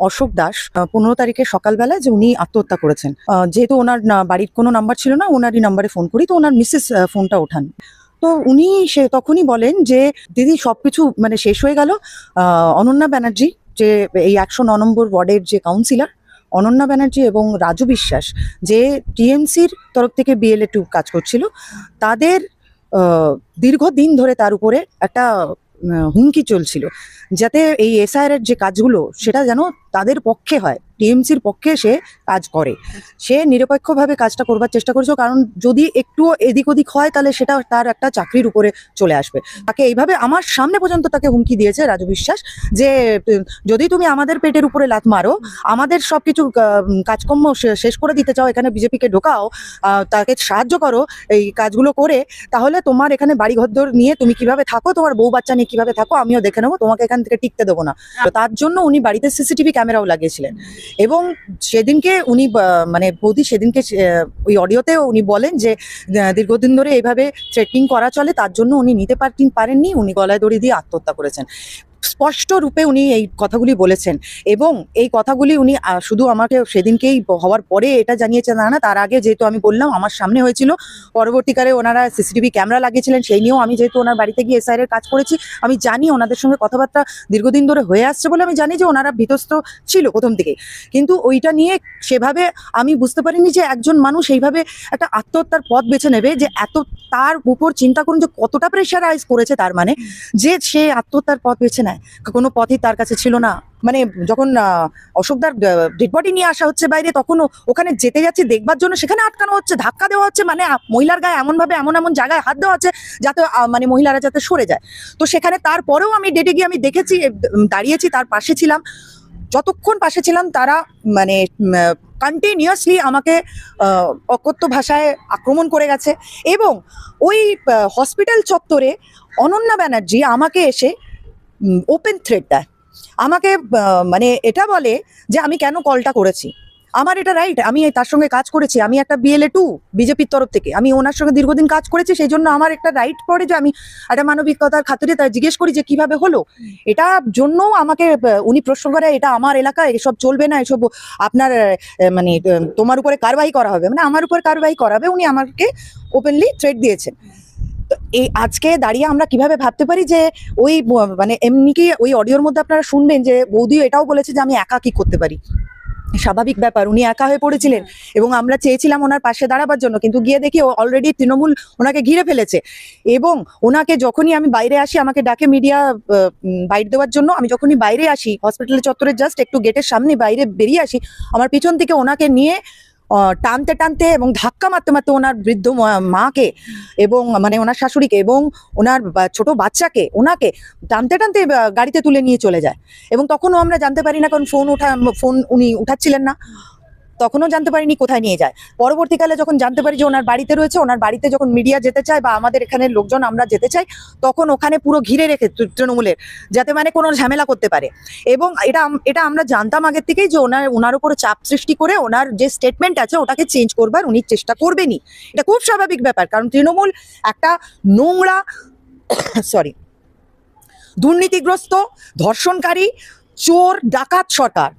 অশোক দাস 15 তারিখে সকালবেলা যে উনি আত্মহত্যা করেছেন। যেহেতু ওনার বাড়ির কোনো নাম্বার ছিল না, ওনারই নাম্বারে ফোন করি, তো ওনার মিসেস ফোনটা ওঠান। তো উনি তখনই বলেন যে দিদি সবকিছু মানে শেষ হয়ে গেল। অনন্যা ব্যানার্জি, যে এই 109 নম্বর ওয়ার্ডের যে কাউন্সিলর, অনন্যা ব্যানার্জি এবং রাজু বিশ্বাস, যে টিএমসির তরফ থেকে বিএলএ 2 কাজ করছিল, তাদের দীর্ঘদিন ধরে তার উপরে একটা হুমকি চলছিল, যাতে এই এসআইআর এর যে কাজগুলো সেটা যেন তাদের পক্ষে হয়, টিএমসির পক্ষে সে কাজ করে। সে নিরপেক্ষভাবে কাজটা করবার চেষ্টা করছে, কারণ যদি একটু এদিক ওদিক হয় তাহলে সেটা তার একটা চাকরির উপরে চলে আসবে। তাকে এইভাবে আমার সামনে পর্যন্ত তাকে হুমকি দিয়েছে রাজু বিশ্বাস, যে যদি তুমি আমাদের পেটের উপরে লাথ মারো, আমাদের সবকিছু কাজকর্ম শেষ করে দিতে চাও, এখানে বিজেপিকে ঢোকাও, তাকে সাহায্য করো এই কাজগুলো করে, তাহলে তোমার এখানে বাড়ি ঘরদোর নিয়ে তুমি কিভাবে থাকো, তোমার বউ বাচ্চা নিয়ে কিভাবে থাকো আমিও দেখে নেবো, তোমাকে এখান থেকে টিকতে দেবো না। তো তার জন্য উনি বাড়িতে সিসিটিভি ক্যামেরাও লাগিয়েছিলেন। এবং সেদিনকে উনি মানে বৌদি সেদিনকে ওই অডিওতে উনি বলেন যে দীর্ঘদিন ধরে এইভাবে থ্রেটিং করা চলে, তার জন্য উনি নিতে পারেননি, উনি গলায় দড়ি দিয়ে আত্মহত্যা করেছেন। স্পষ্ট রূপে উনি এই কথাগুলি বলেছেন। এবং এই কথাগুলি উনি শুধু আমাকে সেদিনকেই হওয়ার পরে এটা জানিয়েছেন না, তার আগে যেহেতু আমি বললাম আমার সামনে হয়েছিল, পরবর্তীকালে ওনারা সিসিটিভি ক্যামেরা লাগিয়েছিলেন, সেই নিয়েও আমি যেহেতু ওনার বাড়িতে গিয়ে এসআইআর এর কাজ করেছি, আমি জানি ওনাদের সঙ্গে কথাবার্তা দীর্ঘদিন ধরে হয়ে আসছে বলে আমি জানি যে ওনারা ভীতস্ত ছিল প্রথম থেকে। কিন্তু ওইটা নিয়ে সেভাবে আমি বুঝতে পারিনি যে একজন মানুষ এইভাবে একটা আত্মহত্যার পথ বেছে নেবে, যে এত তার উপর চিন্তা করুন যে কতটা প্রেশারাইজ করেছে, তার মানে যে সে আত্মহত্যার পথ বেছে নেয়, কোনো পথই তার কাছে ছিল না। মানে যখন অশোকদার ডেড বডি নিয়ে আসা হচ্ছে বাইরে, তখন ওখানে যেতে যাচ্ছে দেখবার জন্য, সেখানে আটকানো হচ্ছে, ধাক্কা দেওয়া হচ্ছে, মানে মহিলার গায়ে এমন ভাবে এমন এমন জায়গায় হাত দেওয়া হচ্ছে যাতে মানে মহিলারা যাতে সরে যায়। তো সেখানে তারপরেও আমি ডেটে গিয়ে আমি দেখেছি, দাঁড়িয়েছি, তার পাশে ছিলাম, যতক্ষণ পাশে ছিলাম তারা মানে কন্টিনিউয়াসলি আমাকে অকথ্য ভাষায় আক্রমণ করে গেছে। এবং ওই হসপিটাল চত্বরে অনন্যা ব্যানার্জি আমাকে এসে ওপেন থ্রেট দেয়, আমাকে মানে এটা বলে যে আমি কেন কলটা করেছি, আমার এটা রাইট, আমি তার সঙ্গে কাজ করেছি, আমি একটা বিএলএ 2 বিজেপির তরফ থেকে, আমি ওনার সঙ্গে দীর্ঘদিন কাজ করেছি, সেই জন্য আমার একটা রাইট পড়ে যে আমি একটা মানবিকতার খাতিরে তাই জিজ্ঞেস করি যে কিভাবে হলো। এটা জন্য আমাকে উনি প্রশ্ন করে, এটা আমার এলাকা, এসব চলবে না, এসব আপনার মানে তোমার উপরে কারবাই করা হবে, মানে আমার উপর কারবাই করাবে, উনি আমাকে ওপেনলি থ্রেট দিয়েছেন। তো এই আজকে দাঁড়িয়ে আমরা কিভাবে ভাবতে পারি যে ওই মানে এমনি কি ওই অডিওর মধ্যে আপনারা শুনবেন যে বৌদিও এটাও বলেছে যে আমি একা কি করতে পারি। স্বাভাবিক ব্যাপার, উনি একা হয়ে পড়েছিলেন এবং আমরা চেয়েছিলাম ওনার পাশে দাঁড়াবার জন্য, কিন্তু গিয়ে দেখি অলরেডি তৃণমূল ওনাকে ঘিরে ফেলেছে। এবং ওনাকে যখনই আমি বাইরে আসি, আমাকে ডাকে মিডিয়া বাইট দেওয়ার জন্য, আমি যখনই বাইরে আসি হসপিটাল চত্বরের জাস্ট একটু গেটের সামনে বাইরে বেরিয়ে আসি, আমার পিছন থেকে ওনাকে নিয়ে টানতে টানতে এবং ধাক্কা মারতে মারতে ওনার বৃদ্ধ মাকে এবং মানে ওনার শাশুড়িকে এবং ওনার ছোট বাচ্চাকে, ওনাকে টানতে টানতে গাড়িতে তুলে নিয়ে চলে যায়। এবং তখনও আমরা জানতে পারি না, কারণ ফোন উনি উঠাচ্ছিলেন না, তখনও জানতে পারিনি কোথায় নিয়ে যায়। পরবর্তীকালে যখন জানতে পারি যে ওনার বাড়িতে রয়েছে, ওনার বাড়িতে যখন মিডিয়া যেতে চায় বা আমাদের এখানে লোকজন আমরা যেতে চাই, তখন ওখানে পুরো ঘিরে রেখে তৃণমূলের, যাতে মানে কোনো ঝামেলা করতে পারে। এবং এটা আমরা জানতাম আগের থেকেই যে ওনার উপরে চাপ সৃষ্টি করে ওনার যে স্টেটমেন্ট আছে ওটাকে চেঞ্জ করবার উনি চেষ্টা করবেনই। এটা খুব স্বাভাবিক ব্যাপার, কারণ তৃণমূল একটা নোংরা সরি দুর্নীতিগ্রস্ত, ধর্ষণকারী, চোর ডাকাত সরকার।